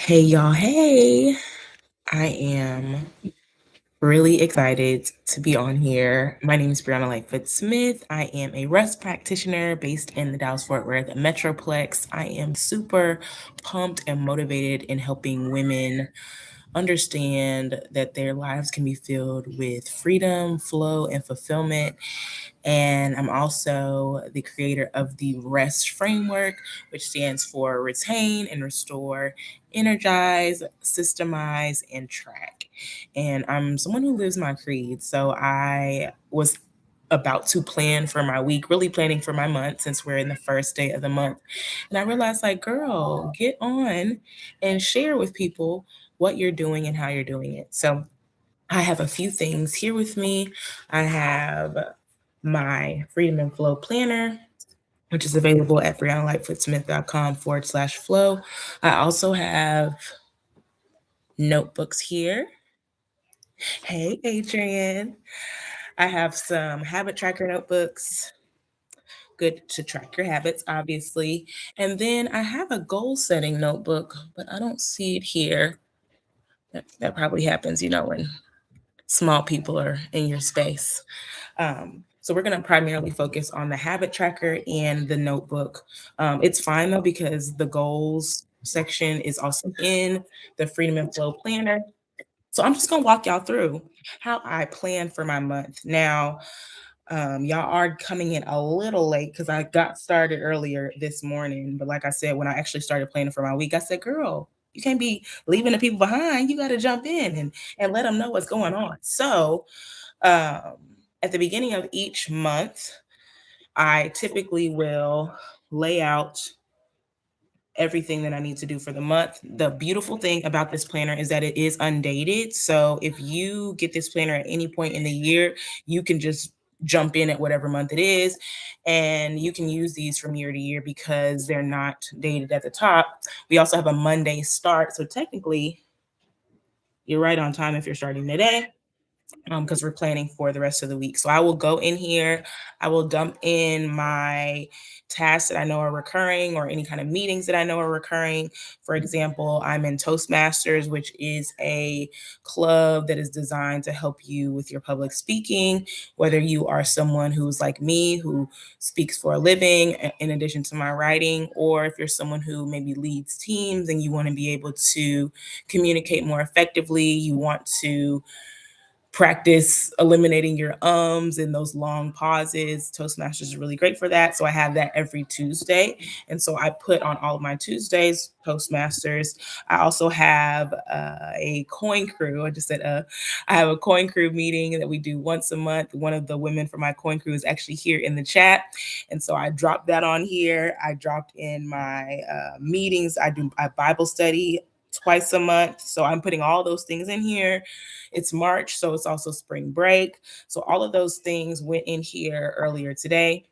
Hey y'all, hey. I am really excited to be on here. My name is Brianna Lightfoot Smith. I am a rest practitioner based in the Dallas Fort Worth Metroplex. I am super pumped and motivated in helping women understand that their lives can be filled with freedom, flow, and fulfillment. And I'm also the creator of the REST framework, which stands for retain and restore, energize, systemize, and track. And I'm someone who lives my creed. So I was about to plan for my week, really planning for my month since we're in the first day of the month. And I realized, like, girl, get on and share with people what you're doing and how you're doing it. So I have a few things here with me. I have my Freedom and Flow planner, which is available at briannalightfootsmith.com/flow. I also have notebooks here. Hey, Adrian. I have some habit tracker notebooks, good to track your habits, obviously. And then I have a goal setting notebook, but I don't see it here. That probably happens, when small people are in your space. So we're going to primarily focus on the habit tracker and the notebook. It's fine though, because the goals section is also in the Freedom and Flow planner. So I'm just going to walk y'all through how I plan for my month. Now, y'all are coming in a little late because I got started earlier this morning. But like I said, when I actually started planning for my week, I said, girl, you can't be leaving the people behind. You got to jump in and let them know what's going on. So um, at the beginning of each month, I typically will lay out everything that I need to do for the month. The beautiful thing about this planner is that it is undated. So if you get this planner at any point in the year, you can just jump in at whatever month it is. And you can use these from year to year because they're not dated at the top. We also have a Monday start. So technically, you're right on time if you're starting today, because we're planning for the rest of the week. So I will go in here, I will dump in my tasks that I know are recurring or any kind of meetings that I know are recurring. For example, I'm in Toastmasters, which is a club that is designed to help you with your public speaking, whether you are someone who's like me, who speaks for a living in addition to my writing, or if you're someone who maybe leads teams and you want to be able to communicate more effectively, you want to practice eliminating your ums and those long pauses. Toastmasters is really great for that. So I have that every Tuesday. And so I put on all of my Tuesdays Toastmasters. I also have a coin crew. I have a coin crew meeting that we do once a month. One of the women from my coin crew is actually here in the chat. And so I dropped that on here. I dropped in my meetings. I do a Bible study twice a month. So I'm putting all those things in here. It's March, so it's also spring break. So all of those things went in here earlier today.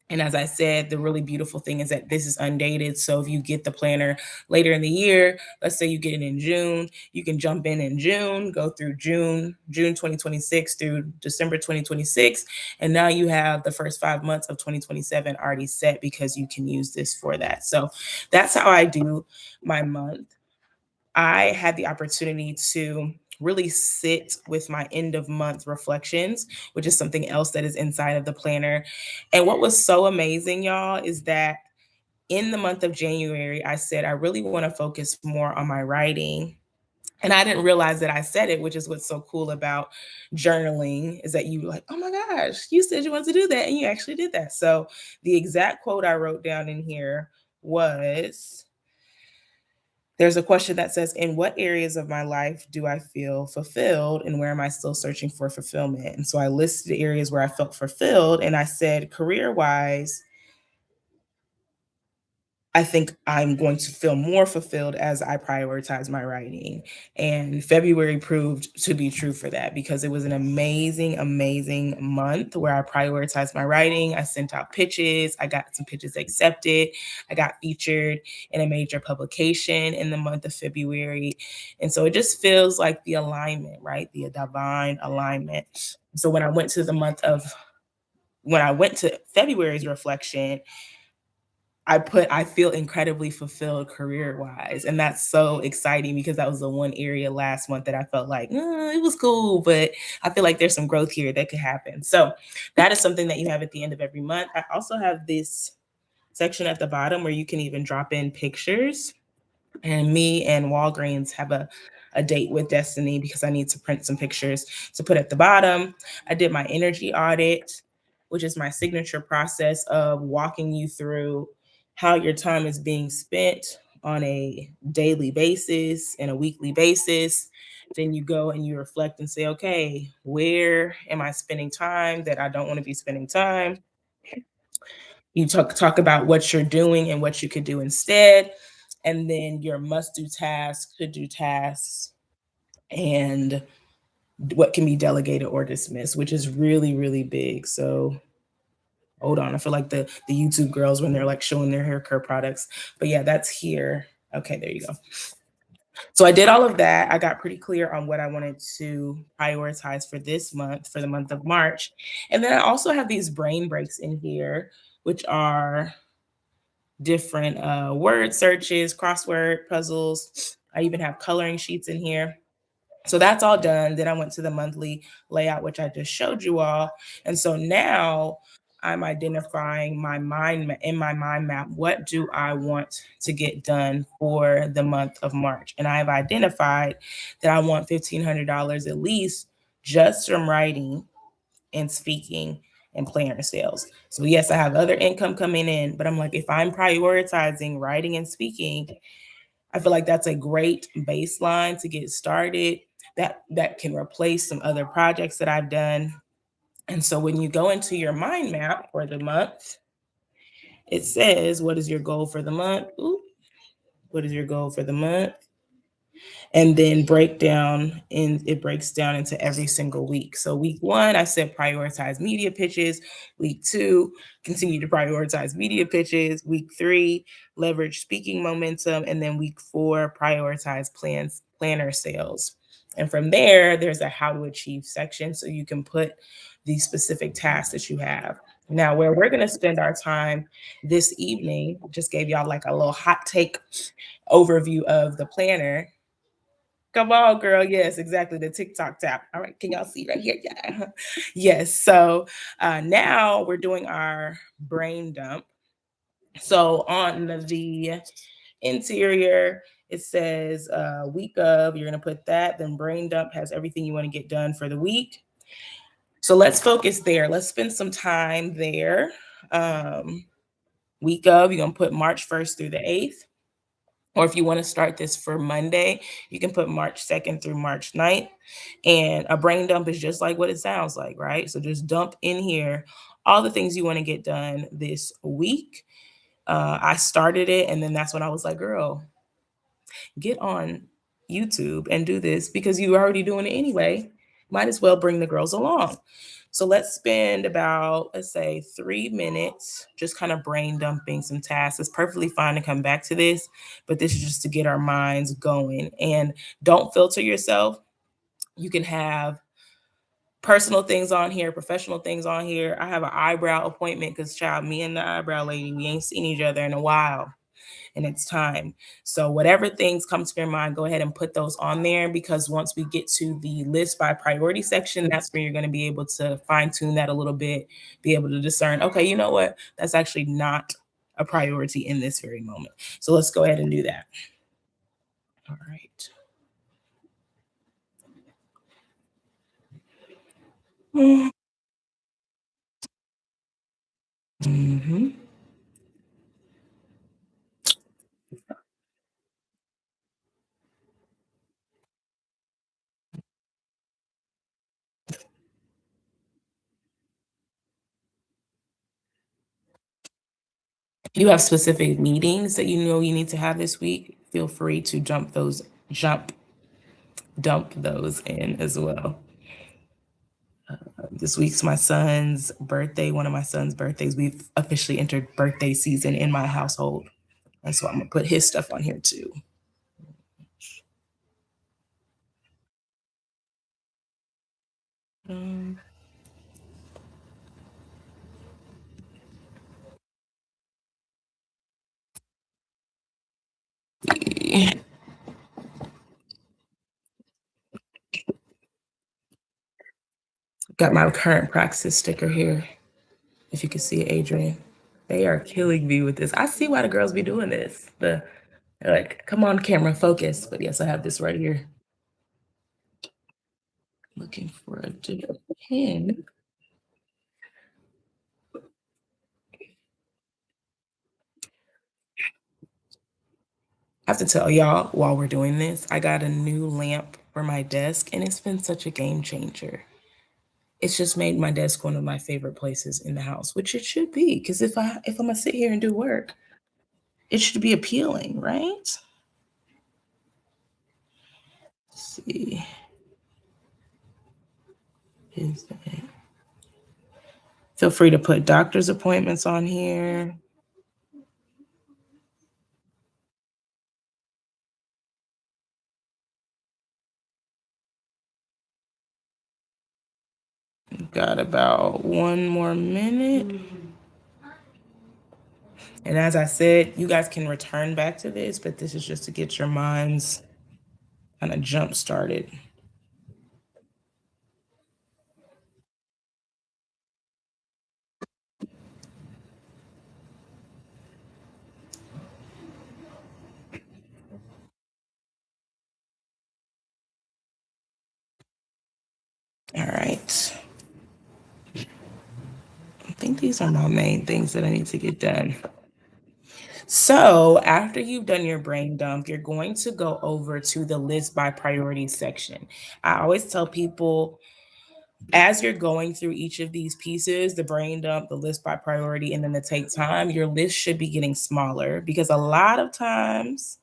And as I said, the really beautiful thing is that this is undated. So if you get the planner later in the year, let's say you get it in June, you can jump in June, go through June 2026 through December 2026. And now you have the first 5 months of 2027 already set because you can use this for that. So that's how I do my month. I had the opportunity to really sit with my end of month reflections, which is something else that is inside of the planner. And what was so amazing, y'all, is that in the month of January, I said, I really want to focus more on my writing. And I didn't realize that I said it, which is what's so cool about journaling is that you like, oh my gosh, you said you wanted to do that. And you actually did that. So the exact quote I wrote down in here was, there's a question that says, in what areas of my life do I feel fulfilled and where am I still searching for fulfillment? And so I listed the areas where I felt fulfilled and I said, career wise, I think I'm going to feel more fulfilled as I prioritize my writing. And February proved to be true for that because it was an amazing, amazing month where I prioritized my writing. I sent out pitches, I got some pitches accepted, I got featured in a major publication in the month of February. And so it just feels like the alignment, right? The divine alignment. So when I went to February's reflection, I feel incredibly fulfilled career-wise, and that's so exciting because that was the one area last month that I felt like, it was cool, but I feel like there's some growth here that could happen." So, that is something that you have at the end of every month. I also have this section at the bottom where you can even drop in pictures, and me and Walgreens have a date with Destiny because I need to print some pictures to put at the bottom. I did my energy audit, which is my signature process of walking you through how your time is being spent on a daily basis and a weekly basis. Then you go and you reflect and say, okay, where am I spending time that I don't want to be spending time? You talk about what you're doing and what you could do instead, and then your must do tasks, could do tasks, and what can be delegated or dismissed, which is really, really big. So hold on, I feel like the YouTube girls when they're like showing their hair care products. But yeah, that's here. Okay, there you go. So I did all of that. I got pretty clear on what I wanted to prioritize for this month, for the month of March. And then I also have these brain breaks in here, which are different word searches, crossword puzzles. I even have coloring sheets in here. So that's all done. Then I went to the monthly layout, which I just showed you all. And so now I'm identifying in my mind map. What do I want to get done for the month of March? And I've identified that I want $1,500 at least just from writing and speaking and planner sales. So yes, I have other income coming in, but I'm like, if I'm prioritizing writing and speaking, I feel like that's a great baseline to get started. That can replace some other projects that I've done. And so when you go into your mind map for the month, it says, what is your goal for the month? Ooh, what is your goal for the month? And then it breaks down into every single week. So week 1, I said prioritize media pitches. Week 2, continue to prioritize media pitches. Week 3, leverage speaking momentum. And then week 4, prioritize planner sales. And from there, there's a how to achieve section. So you can put the specific tasks that you have. Now, where we're going to spend our time this evening, just gave y'all like a little hot take overview of the planner. Come on, girl. Yes, exactly. The TikTok tap. All right. Can y'all see right here? Yeah. Yes. So now we're doing our brain dump. So on the interior, it says week of, you're going to put that. Then brain dump has everything you want to get done for the week. So let's focus there. Let's spend some time there. Week of, you're going to put March 1st through the 8th. Or if you want to start this for Monday, you can put March 2nd through March 9th. And a brain dump is just like what it sounds like, right? So just dump in here all the things you want to get done this week. I started it, and then that's when I was like, girl, get on YouTube and do this because you're already doing it anyway. Might as well bring the girls along. So let's spend about, let's say, 3 minutes just kind of brain dumping some tasks. It's perfectly fine to come back to this, but this is just to get our minds going. And don't filter yourself. You can have personal things on here, professional things on here. I have an eyebrow appointment because, child, me and the eyebrow lady, we ain't seen each other in a while and it's time. So whatever things come to your mind, go ahead and put those on there because once we get to the list by priority section, that's where you're going to be able to fine tune that a little bit, be able to discern, okay, you know what? That's actually not a priority in this very moment. So let's go ahead and do that. All right. Mhm. If you have specific meetings that you know you need to have this week, feel free to jump dump those in as well. This week's my son's birthday, one of my son's birthdays. We've officially entered birthday season in my household. And so I'm gonna put his stuff on here too. Um, see. Got my current praxis sticker here. If you can see it, Adrian. They are killing me with this. I see why the girls be doing this. They're like, come on, camera, focus. But yes, I have this right here. Looking for a different pen. I have to tell y'all while we're doing this, I got a new lamp for my desk and it's been such a game changer. It's just made my desk one of my favorite places in the house, which it should be. Because if I'm gonna sit here and do work, it should be appealing, right? Let's see. Feel free to put doctor's appointments on here. Got about 1 more minute. And as I said, you guys can return back to this, but this is just to get your minds kind of jump started. All right. I think these are my main things that I need to get done. So after you've done your brain dump, you're going to go over to the list by priority section. I always tell people as you're going through each of these pieces, the brain dump, the list by priority, and then the take time, your list should be getting smaller because a lot of times,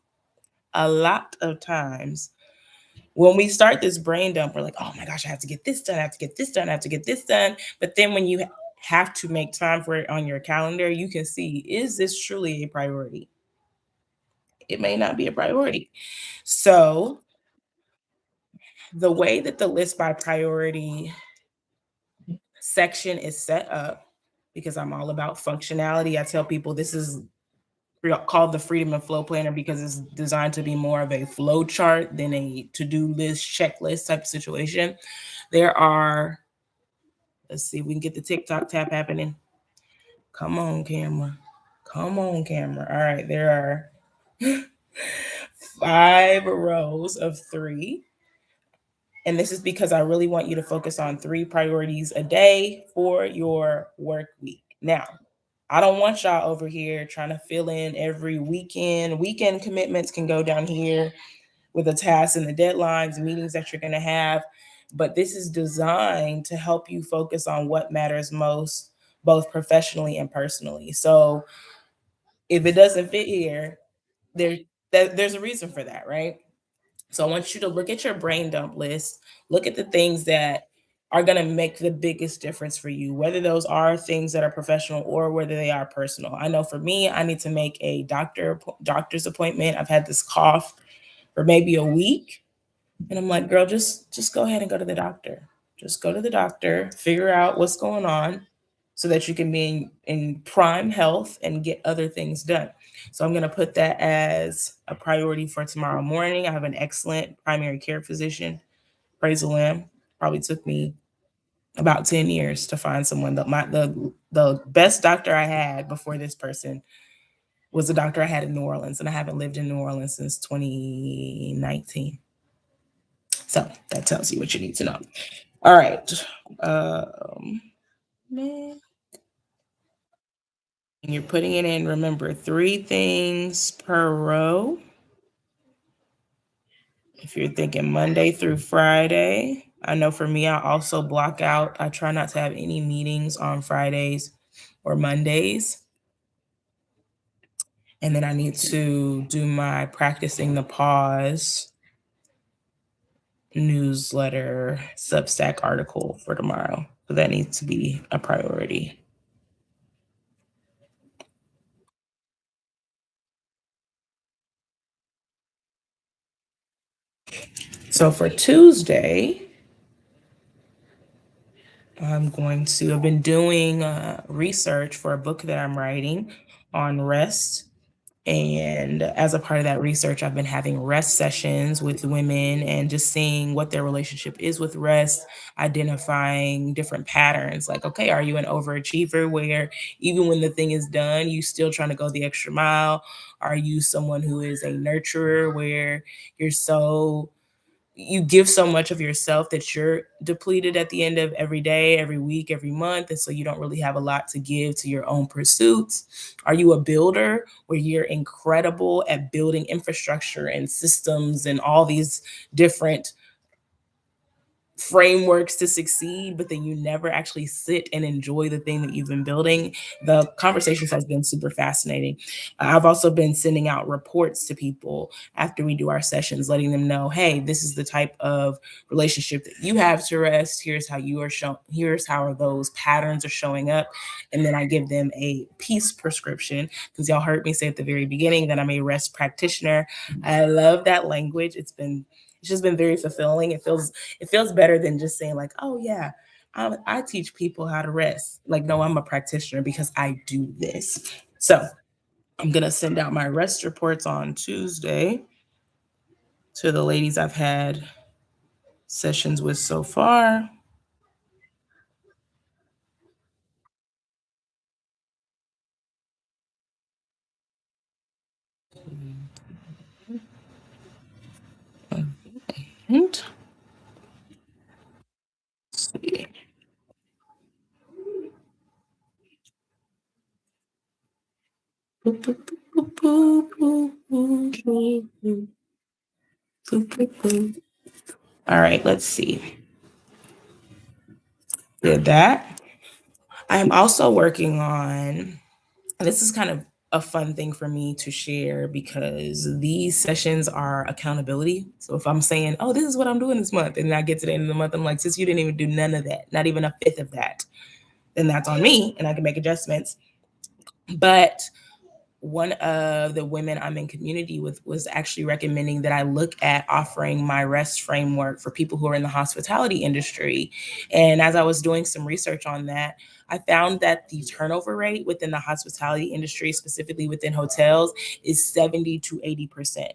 when we start this brain dump, we're like, oh my gosh, I have to get this done, I have to get this done, I have to get this done. But then when you have to make time for it on your calendar, you can see, is this truly a priority? It may not be a priority. So the way that the list by priority section is set up, because I'm all about functionality, I tell people this is called the Freedom and Flow Planner because it's designed to be more of a flow chart than a to-do list, checklist type of situation. There are, let's see, we can get the TikTok tap happening. Come on, camera. Come on, camera. All right, there are 5 rows of 3. And this is because I really want you to focus on 3 priorities a day for your work week. Now, I don't want y'all over here trying to fill in every weekend. Weekend commitments can go down here with the tasks and the deadlines, meetings that you're going to have. But this is designed to help you focus on what matters most, both professionally and personally. So if it doesn't fit here, there, there's a reason for that, right? So I want you to look at your brain dump list, look at the things that are going to make the biggest difference for you, whether those are things that are professional or whether they are personal. I know for me, I need to make a doctor's appointment. I've had this cough for maybe a week, and I'm like, girl, just go ahead and go to the doctor. Just go to the doctor, figure out what's going on so that you can be in prime health and get other things done. So I'm going to put that as a priority for tomorrow morning. I have an excellent primary care physician. Praise the Lamb. Probably took me about 10 years to find someone. The best doctor I had before this person was the doctor I had in New Orleans, and I haven't lived in New Orleans since 2019. So that tells you what you need to know. All right. And you're putting it in, remember, 3 things per row. If you're thinking Monday through Friday, I know for me, I also block out, I try not to have any meetings on Fridays or Mondays. And then I need to do my practicing the pause newsletter Substack article for tomorrow. So that needs to be a priority. So for Tuesday, I've been doing research for a book that I'm writing on rest And as a part of that research, I've been having rest sessions with women and just seeing what their relationship is with rest, identifying different patterns. Like, okay, are you an overachiever where even when the thing is done, you still trying to go the extra mile? Are you someone who is a nurturer where you're so you give so much of yourself that you're depleted at the end of every day, every week, every month, and so you don't really have a lot to give to your own pursuits? Are you a builder where you're incredible at building infrastructure and systems and all these different frameworks to succeed, but then you never actually sit and enjoy the thing that you've been building? The conversations has been super fascinating. I've also been sending out reports to people after we do our sessions, letting them know, hey, this is the type of relationship that you have to rest. Here's how you are shown, here's how those patterns are showing up. And then I give them a peace prescription because y'all heard me say at the very beginning that I'm a rest practitioner. I love that language. It's just been very fulfilling. It feels better than just saying like, oh yeah, I teach people how to rest. Like, no, I'm a practitioner because I do this. So I'm gonna send out my rest reports on Tuesday to the ladies I've had sessions with so far. And see. Boop, boop, boop, boop, boop, boop, boop, boop, boop, boop, boop. All right, let's see. Did that. I'm also working on, this is kind of a fun thing for me to share because these sessions are accountability. So if I'm saying, oh, this is what I'm doing this month, and I get to the end of the month, I'm like, since you didn't even do none of that, not even a fifth of that, then that's on me and I can make adjustments. But one of the women I'm in community with was actually recommending that I look at offering my rest framework for people who are in the hospitality industry. And as I was doing some research on that, I found that the turnover rate within the hospitality industry, specifically within hotels, is 70 to 80%.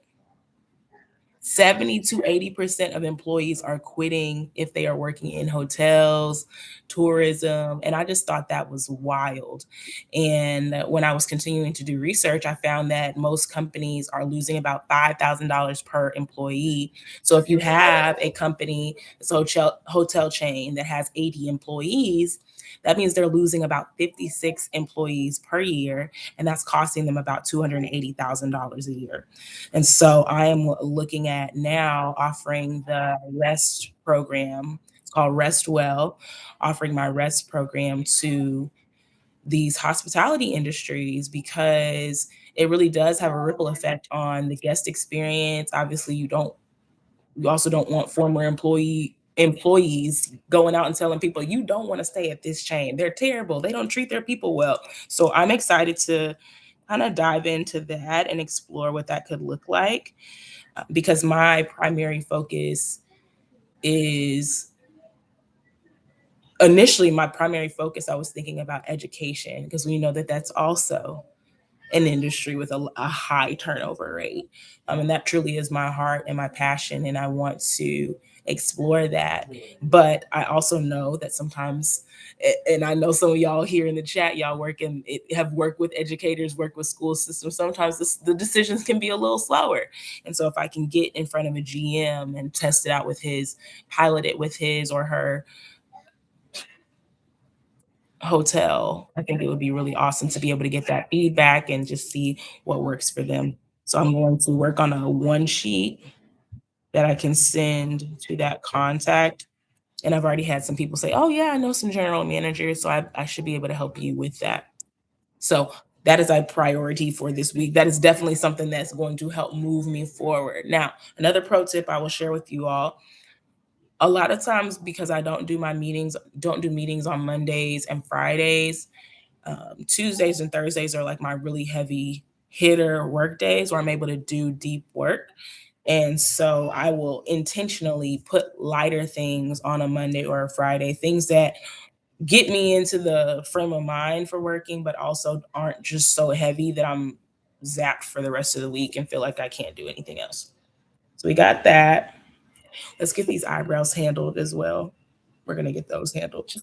70 to 80% of employees are quitting if they are working in hotels, tourism, and I just thought that was wild. And when I was continuing to do research, I found that most companies are losing about $5,000 per employee. So if you have a company, it's a hotel chain that has 80 employees, that means they're losing about 56 employees per year, and that's costing them about $280,000 a year. And so I am looking at now offering the REST program. It's called Rest Well, offering my REST program to these hospitality industries because it really does have a ripple effect on the guest experience. Obviously, you also don't want former employees going out and telling people you don't want to stay at this chain. They're terrible. They don't treat their people well. So I'm excited to kind of dive into that and explore what that could look like because my primary focus is initially my primary focus I was thinking about education because we know that that's also an industry with a high turnover rate. And that truly is my heart and my passion, and I want to explore that. But I also know that sometimes, and I know some of y'all here in the chat, y'all have worked with educators, work with school systems. Sometimes the decisions can be a little slower. And so if I can get in front of a GM and test it out with his, pilot it with his or her hotel, I think it would be really awesome to be able to get that feedback and just see what works for them. So I'm going to work on a one sheet that I can send to that contact. And I've already had some people say, oh, yeah, I know some general managers. So I should be able to help you with that. So that is a priority for this week. That is definitely something that's going to help move me forward. Now, another pro tip I will share with you all, a lot of times because I don't do meetings on Mondays and Fridays. Tuesdays and Thursdays are like my really heavy hitter work days where I'm able to do deep work. And so I will intentionally put lighter things on a Monday or a Friday, things that get me into the frame of mind for working, but also aren't just so heavy that I'm zapped for the rest of the week and feel like I can't do anything else. So we got that. Let's get these eyebrows handled as well. We're gonna get those handled.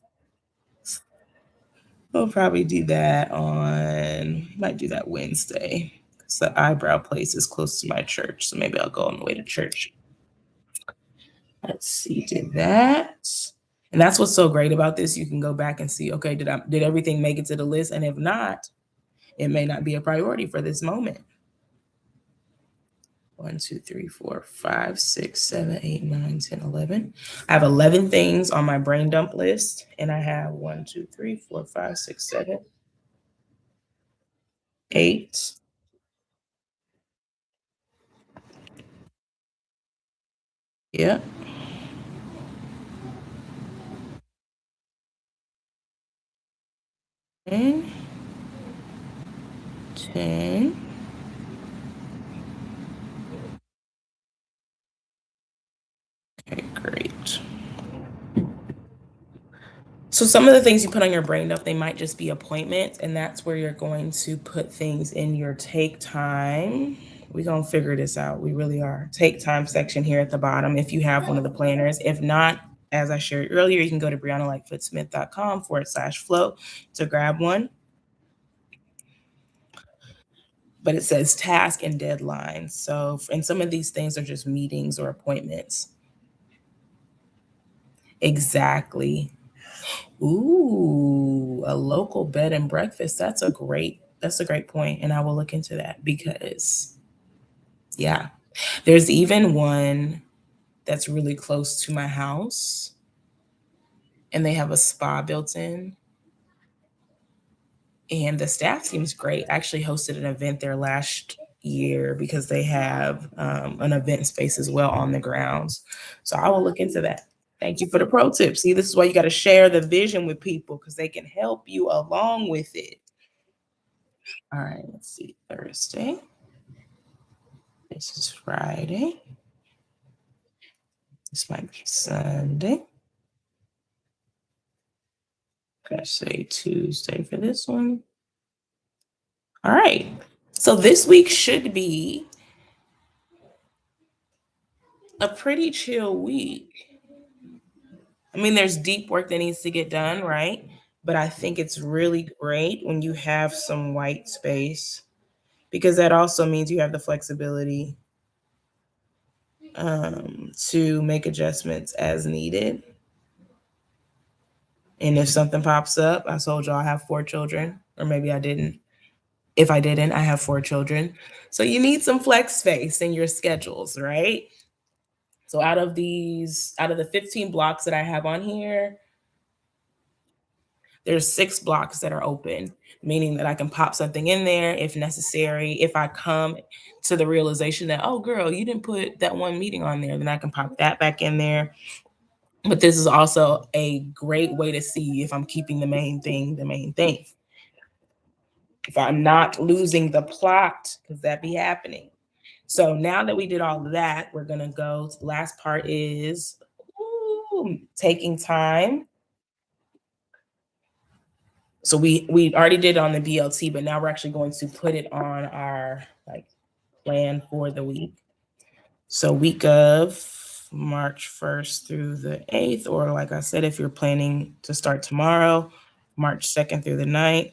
We'll probably do that on, might do that Wednesday. Because the eyebrow place is close to my church. So maybe I'll go on the way to church. Let's see, did that. And that's what's so great about this. You can go back and see, okay, did everything make it to the list? And if not, it may not be a priority for this moment. 1, 2, 3, 4, 5, 6, 7, 8, 9, 10, 11. I have 11 things on my brain dump list, and I have 1, 2, 3, 4, 5, 6, 7, 8. Yeah. 10, 10. Okay, great. So some of the things you put on your brain dump, they might just be appointments, and that's where you're going to put things in your take time. We're gonna figure this out. We really are. Take time section here at the bottom if you have one of the planners. If not, as I shared earlier, you can go to briannalightfootsmith.com/flow to grab one. But it says task and deadline. So, and some of these things are just meetings or appointments. Exactly. Ooh, a local bed and breakfast. That's a great point. And I will look into that because yeah. There's even one that's really close to my house and they have a spa built in. And the staff seems great. I actually hosted an event there last year because they have an event space as well on the grounds. So I will look into that. Thank you for the pro tip. See, this is why you got to share the vision with people because they can help you along with it. All right, let's see. Thursday. This is Friday. This might be Sunday. I'm gonna say Tuesday for this one. All right. So this week should be a pretty chill week. I mean, there's deep work that needs to get done, right? But I think it's really great when you have some white space because that also means you have the flexibility to make adjustments as needed. And if something pops up, I told y'all I have 4 children, or maybe I didn't. If I didn't, I have 4 children. So you need some flex space in your schedules, right? So out of the 15 blocks that I have on here, there's 6 blocks that are open, meaning that I can pop something in there if necessary. If I come to the realization that, oh, girl, you didn't put that one meeting on there, then I can pop that back in there. But this is also a great way to see if I'm keeping the main thing. If I'm not losing the plot, because that be happening. So now that we did all of that, we're gonna go to the last part is taking time. So we already did it on the BLT, but now we're actually going to put it on our like plan for the week. So week of March 1st through the 8th, or like I said, if you're planning to start tomorrow, March 2nd through the 9th.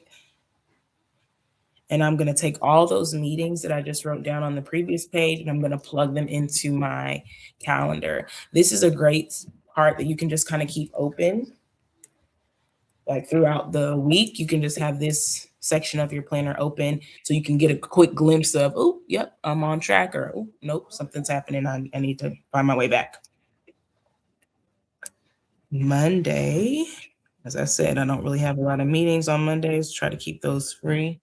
And I'm going to take all those meetings that I just wrote down on the previous page and I'm going to plug them into my calendar. This is a great part that you can just kind of keep open. Like throughout the week, you can just have this section of your planner open so you can get a quick glimpse of, oh, yep, I'm on track, or oh, nope, something's happening. I need to find my way back. Monday, as I said, I don't really have a lot of meetings on Mondays. Try to keep those free.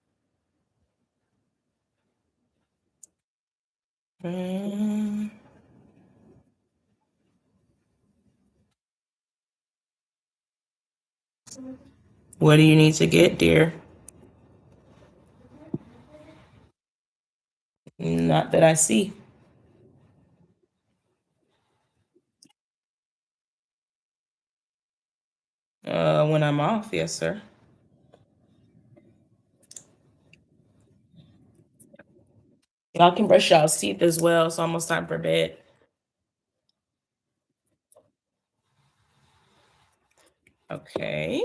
Mm. What do you need to get, dear? Not that I see. When I'm off, yes, sir. Y'all can brush y'all's teeth as well. It's almost time for bed. Okay.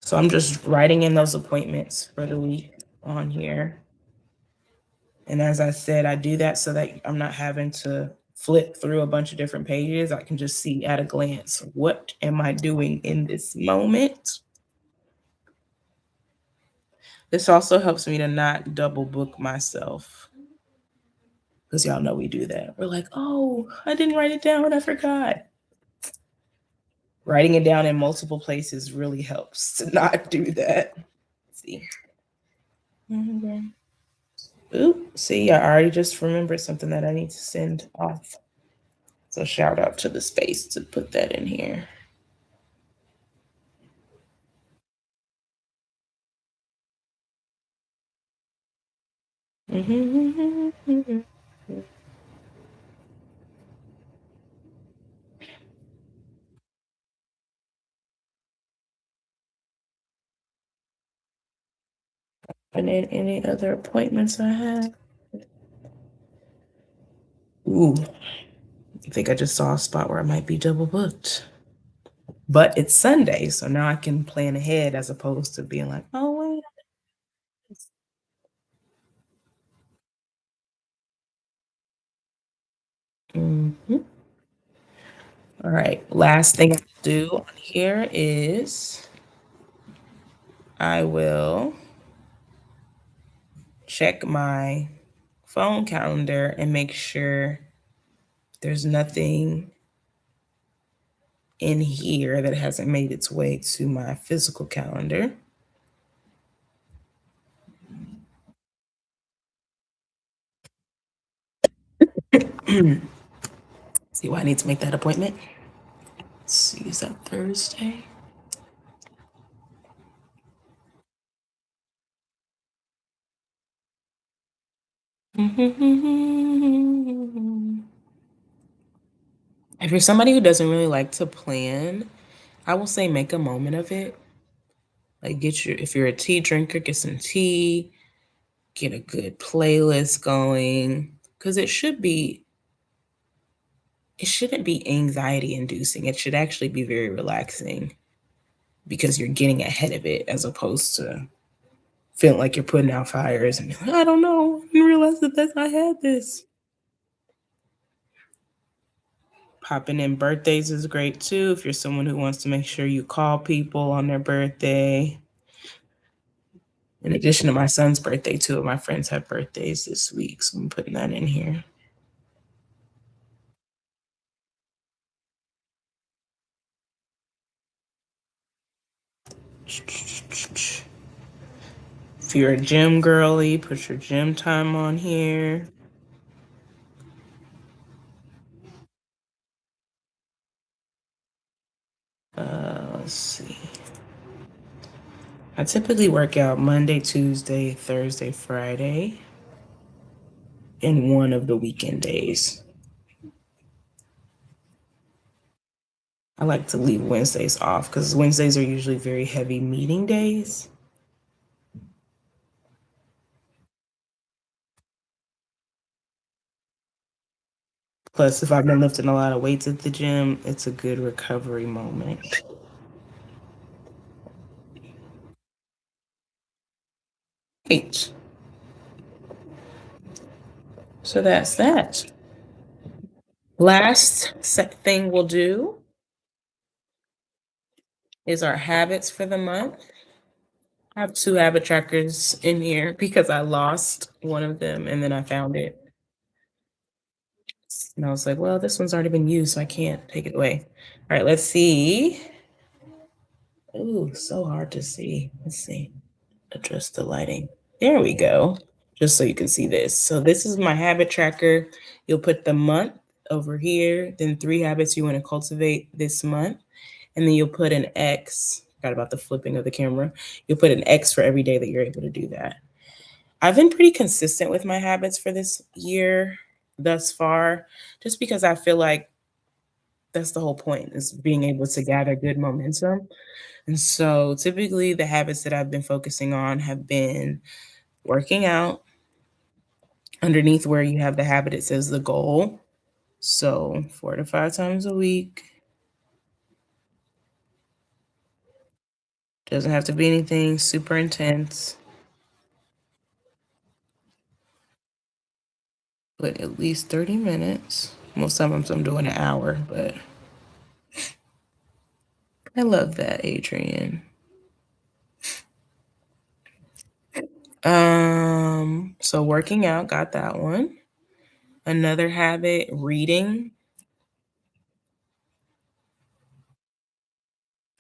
So I'm just writing in those appointments for the week on here. And as I said, I do that so that I'm not having to flip through a bunch of different pages. I can just see at a glance, what am I doing in this moment? This also helps me to not double book myself. Because y'all know we do that. We're like, oh, I didn't write it down. I forgot. Writing it down in multiple places really helps to not do that. Let's see. Ooh, see, I already just remembered something that I need to send off. So shout out to the space to put that in here. And then any other appointments I have? Ooh, I think I just saw a spot where I might be double booked. But it's Sunday, so now I can plan ahead as opposed to being like, oh, wait. Mhm. All right, last thing I'll do on here is I will check my phone calendar and make sure there's nothing in here that hasn't made its way to my physical calendar. See why I need to make that appointment. Let's see, is that Thursday? If you're somebody who doesn't really like to plan, I will say make a moment of it. Like if you're a tea drinker, get some tea, get a good playlist going. Cause it shouldn't be anxiety inducing. It should actually be very relaxing because you're getting ahead of it as opposed to feeling like you're putting out fires and like, I don't know, I didn't realize that I had this. Popping in birthdays is great too if you're someone who wants to make sure you call people on their birthday. In addition to my son's birthday, two of my friends have birthdays this week, so I'm putting that in here. If you're a gym girly, put your gym time on here. Let's see. I typically work out Monday, Tuesday, Thursday, Friday, and one of the weekend days. I like to leave Wednesdays off because Wednesdays are usually very heavy meeting days. Plus, if I've been lifting a lot of weights at the gym, it's a good recovery moment. H. So that's that. Last thing we'll do is our habits for the month. I have two habit trackers in here because I lost one of them and then I found it. And I was like, well, this one's already been used, so I can't take it away. All right, let's see. Ooh, so hard to see. Let's see. Adjust the lighting. There we go. Just so you can see this. So this is my habit tracker. You'll put the month over here, then 3 habits you want to cultivate this month. And then you'll put an X. Forgot about the flipping of the camera. You'll put an X for every day that you're able to do that. I've been pretty consistent with my habits for this year thus far, just because I feel like That's the whole point, is being able to gather good momentum. And so typically the habits that I've been focusing on have been working out. Underneath where you have the habit, it says the goal. So 4 to 5 times a week. Doesn't have to be anything super intense, but at least 30 minutes. Most times I'm doing an hour, but I love that, Adrian. So working out, got that one. Another habit, reading.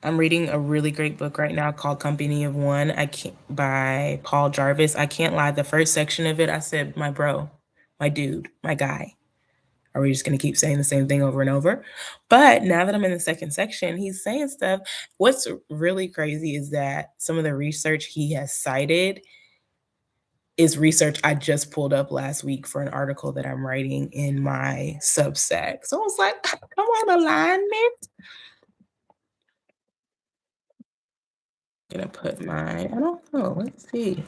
I'm reading a really great book right now called Company of One. I can't by Paul Jarvis. I can't lie. The first section of it, I said, my bro, my dude, my guy. Are we just gonna keep saying the same thing over and over? But now that I'm in the second section, he's saying stuff. What's really crazy is that some of the research he has cited is research I just pulled up last week for an article that I'm writing in my Substack. So I was like, come on, alignment. I'm gonna put my, I don't know, let's see.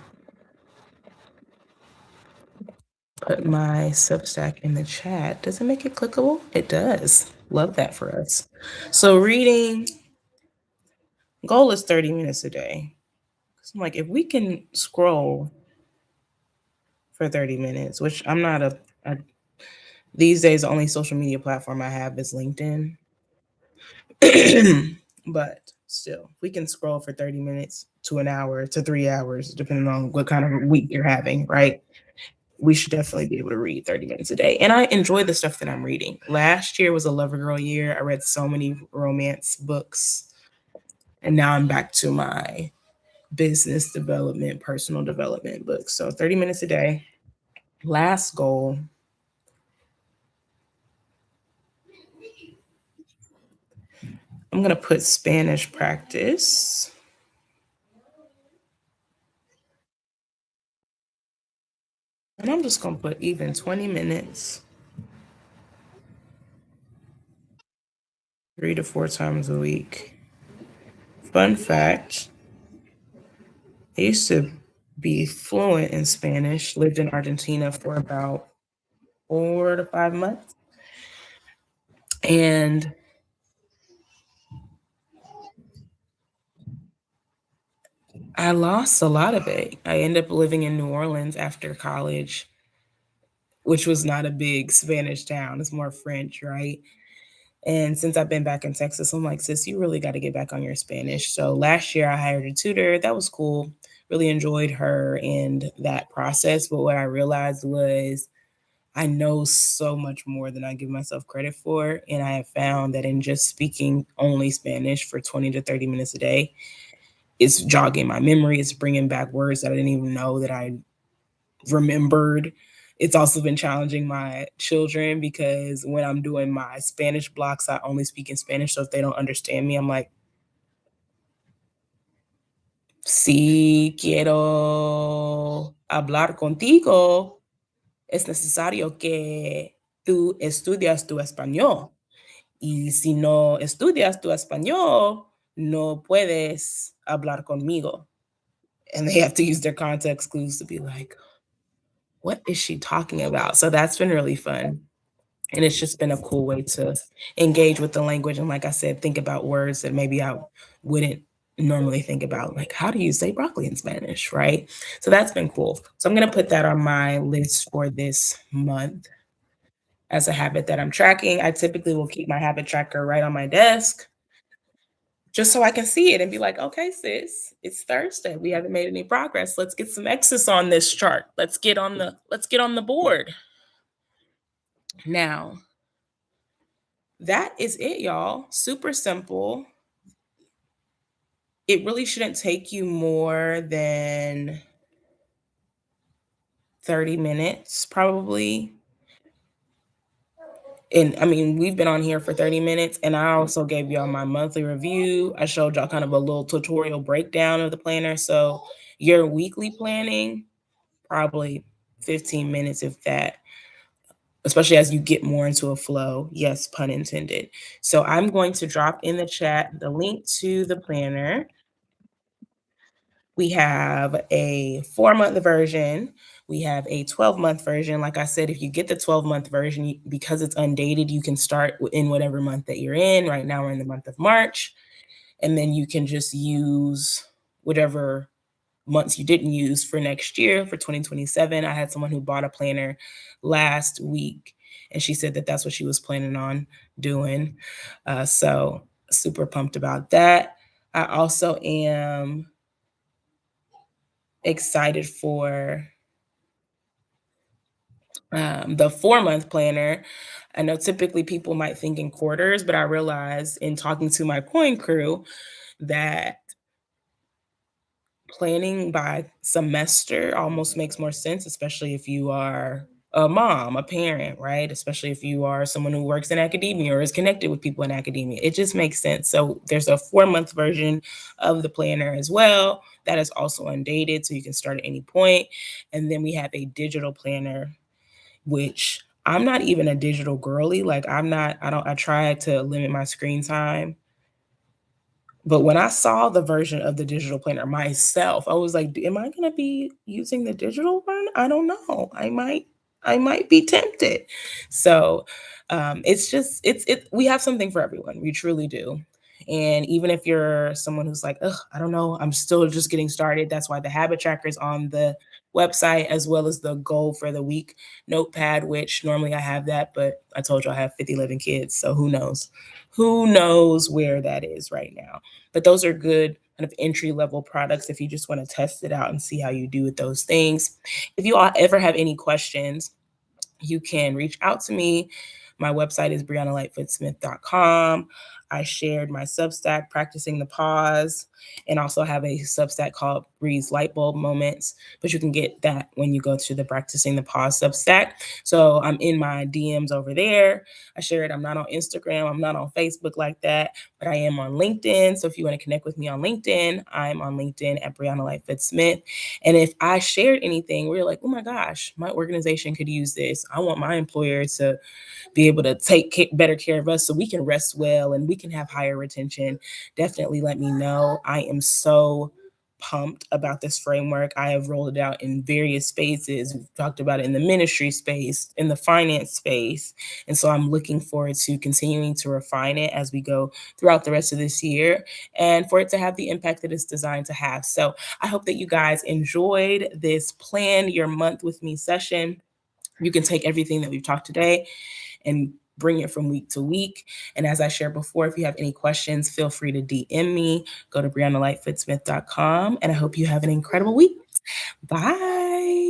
Put my Substack in the chat. Does it make it clickable? It does. Love that for us. So reading, goal is 30 minutes a day. So I'm like, if we can scroll for 30 minutes, which I'm not a these days the only social media platform I have is LinkedIn. But still, we can scroll for 30 minutes to an hour to 3 hours, depending on what kind of week you're having, right? We should definitely be able to read 30 minutes a day. And I enjoy the stuff that I'm reading. Last year was a Lover Girl year. I read so many romance books. And now I'm back to my business development, personal development books. So 30 minutes a day. Last goal. I'm going to put Spanish practice. And I'm just going to put even 20 minutes, 3 to 4 times a week. Fun fact, I used to be fluent in Spanish, lived in Argentina for about 4 to 5 months. And I lost a lot of it. I ended up living in New Orleans after college, which was not a big Spanish town. It's more French, right? And since I've been back in Texas, I'm like, sis, you really got to get back on your Spanish. So last year I hired a tutor. That was cool. Really enjoyed her and that process. But what I realized was I know so much more than I give myself credit for. And I have found that in just speaking only Spanish for 20 to 30 minutes a day, it's jogging my memory. It's bringing back words that I didn't even know that I remembered. It's also been challenging my children because when I'm doing my Spanish blocks, I only speak in Spanish. So if they don't understand me, I'm like, si quiero hablar contigo, es necesario que tú estudias tu español. Y si no estudias tu español, no puedes hablar conmigo. And they have to use their context clues to be like, what is she talking about? So that's been really fun. And it's just been a cool way to engage with the language. And like I said, think about words that maybe I wouldn't normally think about. Like, how do you say broccoli in Spanish? Right. So that's been cool. So I'm going to put that on my list for this month as a habit that I'm tracking. I typically will keep my habit tracker right on my desk just so I can see it and be like, okay, sis, it's Thursday. We haven't made any progress. Let's get some X's on this chart. Let's get on the board. Now, that is it, y'all. Super simple. It really shouldn't take you more than 30 minutes, probably. And I mean, we've been on here for 30 minutes, and I also gave y'all my monthly review. I showed y'all kind of a little tutorial breakdown of the planner. So, your weekly planning, probably 15 minutes, if that. especially as you get more into a flow. Yes, pun intended. So I'm going to drop in the chat the link to the planner. We have a 4-month version. We have a 12-month version. Like I said, if you get the 12-month version, because it's undated, you can start in whatever month that you're in. Right now, we're in the month of March. And then you can just use whatever months you didn't use for next year, for 2027. I had someone who bought a planner last week, and she said that that's what she was planning on doing. So super pumped about that. I also am excited for the 4-month planner. I know typically people might think in quarters, but I realized in talking to my coin crew that planning by semester almost makes more sense, especially if you are a mom, a parent, right? Especially if you are someone who works in academia or is connected with people in academia. It just makes sense. So there's a 4-month version of the planner as well that is also undated, so you can start at any point. And then we have a digital planner, which I'm not even a digital girly. Like I try to limit my screen time, but when I saw the version of the digital planner myself, I was like, "Am I gonna be using the digital one? I don't know. I might be tempted." So, it's just we have something for everyone. We truly do. And even if you're someone who's like, "Ugh, I don't know, I'm still just getting started," that's why the habit tracker is on the website, as well as the goal for the week notepad, which normally I have that, but I told you I have 50 living kids, so who knows? Who knows where that is right now? But those are good kind of entry level products if you just want to test it out and see how you do with those things. If you all ever have any questions, you can reach out to me. My website is briannalightfootsmith.com. I shared my Substack, Practicing the Pause, and also have a Substack called Breeze Lightbulb Moments. But you can get that when you go to the Practicing the Pause Substack. So I'm in my DMs over there. I shared I'm not on Instagram, I'm not on Facebook like that, but I am on LinkedIn. So if you want to connect with me on LinkedIn, I'm on LinkedIn at Brianna Lightfoot Smith. And if I shared anything where you're like, oh my gosh, my organization could use this, I want my employer to be able to take better care of us so we can rest well and we can have higher retention, definitely let me know. I am so pumped about this framework. I have rolled it out in various spaces. We've talked about it in the ministry space, in the finance space. And so I'm looking forward to continuing to refine it as we go throughout the rest of this year and for it to have the impact that it's designed to have. So I hope that you guys enjoyed this Plan Your Month with Me session. You can take everything that we've talked today and bring it from week to week. And as I shared before, if you have any questions, feel free to DM me. Go to briannalightfootsmith.com. And I hope you have an incredible week. Bye.